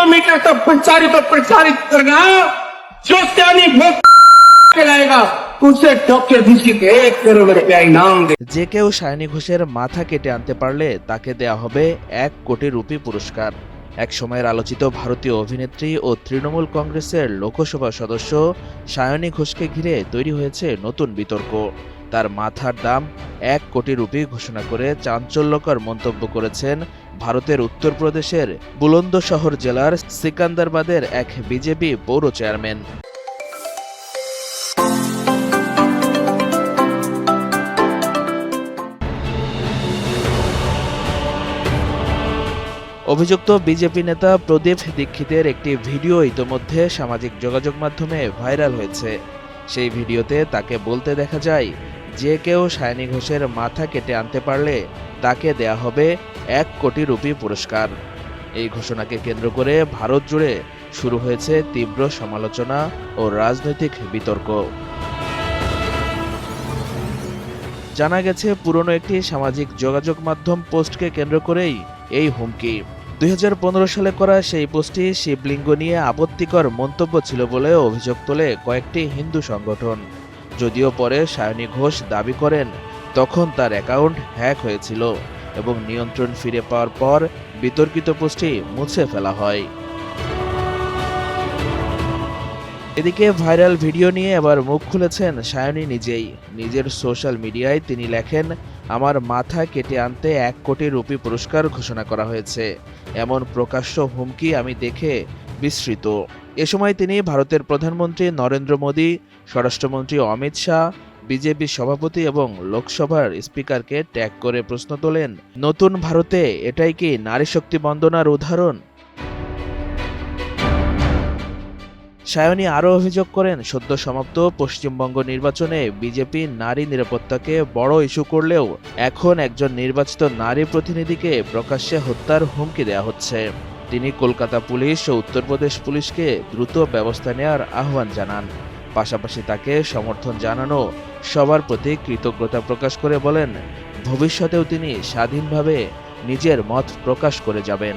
Kilometre तक प्रचारित करना जो सैनी भोग लाएगा उसे डॉक्टर ऋषि के 1 करोड़ रुपया इनाम दे। যে কেউ সায়নী ঘোষের মাথা কেটে আনতে পারলে তাকে দেয়া হবে 1 কোটি রুপি পুরস্কার। এক সময়ের আলোচিত ভারতীয় অভিনেত্রী ও তৃণমূল কংগ্রেসের লোকসভা সদস্য সায়নী ঘোষকে ঘিরে তৈরি হয়েছে নতুন বিতর্ক। তার মাথার দাম 1 কোটি রুপি ঘোষণা করে চাঞ্চল্যকর মন্তব্য করেছেন ভারতের উত্তরপ্রদেশের বুলন্দশহর জেলার সিকান্দারবাদের এক বিজেপি পৌর চেয়ারম্যান। অভিযুক্ত বিজেপি নেতা প্রদীপ দীক্ষিতের একটি ভিডিও ইতোমধ্যে সামাজিক যোগাযোগ মাধ্যমে ভাইরাল হয়েছে। সেই ভিডিওতে তাকে বলতে দেখা যায়, যে কেউ সায়নী ঘোষের মাথা কেটে আনতে পারলে তাকে দেয়া হবে 1 কোটি রুপি পুরস্কার। এই ঘোষণাকে কেন্দ্র করে ভারত জুড়ে শুরু হয়েছে তীব্র সমালোচনা ও রাজনৈতিক বিতর্ক। জানা গেছে, পুরনো একটি সামাজিক যোগাযোগ মাধ্যম পোস্টকে কেন্দ্র করেই এই হুমকি। 2015 সালে করা সেই পোস্টটি শিবলিঙ্গ নিয়ে আপত্তিকর মন্তব্য ছিল বলে অভিযোগ তোলে কয়েকটি হিন্দু সংগঠন। যদিও পরে সায়নী ঘোষ দাবি করেন তখন তার অ্যাকাউন্ট হ্যাক হয়েছিল এবং নিয়ন্ত্রণ ফিরে পাওয়ার পর বিতর্কিত পোস্টটি মুছে ফেলা হয়। এদিকে ভাইরাল ভিডিও নিয়ে এবার মুখ খুলেছেন সায়নী নিজেই। নিজের সোশ্যাল মিডিয়ায় তিনি লেখেন, আমার মাথা কেটে আনতে 1 কোটি রুপি পুরস্কার ঘোষণা করা হয়েছে। এমন প্রকাশ্য হুমকি আমি দেখে বিস্মিত। এ সময় তিনি ভারতের প্রধানমন্ত্রী নরেন্দ্র মোদী, স্বরাষ্ট্রমন্ত্রী অমিত শাহ, বিজেপি সভাপতি এবং লোকসভার স্পিকারকে ট্যাগ করে প্রশ্ন তোলেন, নতুন ভারতে এটাই কি নারী শক্তি বন্দনার উদাহরণ? সায়নী আরও অভিযোগ করেন, সদ্য সমাপ্ত পশ্চিমবঙ্গ নির্বাচনে বিজেপি নারী নিরাপত্তাকে বড় ইস্যু করলেও এখন একজন নির্বাচিত নারী প্রতিনিধিকে প্রকাশ্যে হত্যার হুমকি দেওয়া হচ্ছে। তিনি কলকাতা পুলিশ ও উত্তরপ্রদেশ পুলিশকে দ্রুত ব্যবস্থা নেওয়ার আহ্বান জানান। পাশাপাশি তাকে সমর্থন জানানো সবার প্রতি কৃতজ্ঞতা প্রকাশ করে বলেন, ভবিষ্যতেও তিনি স্বাধীনভাবে নিজের মত প্রকাশ করে যাবেন।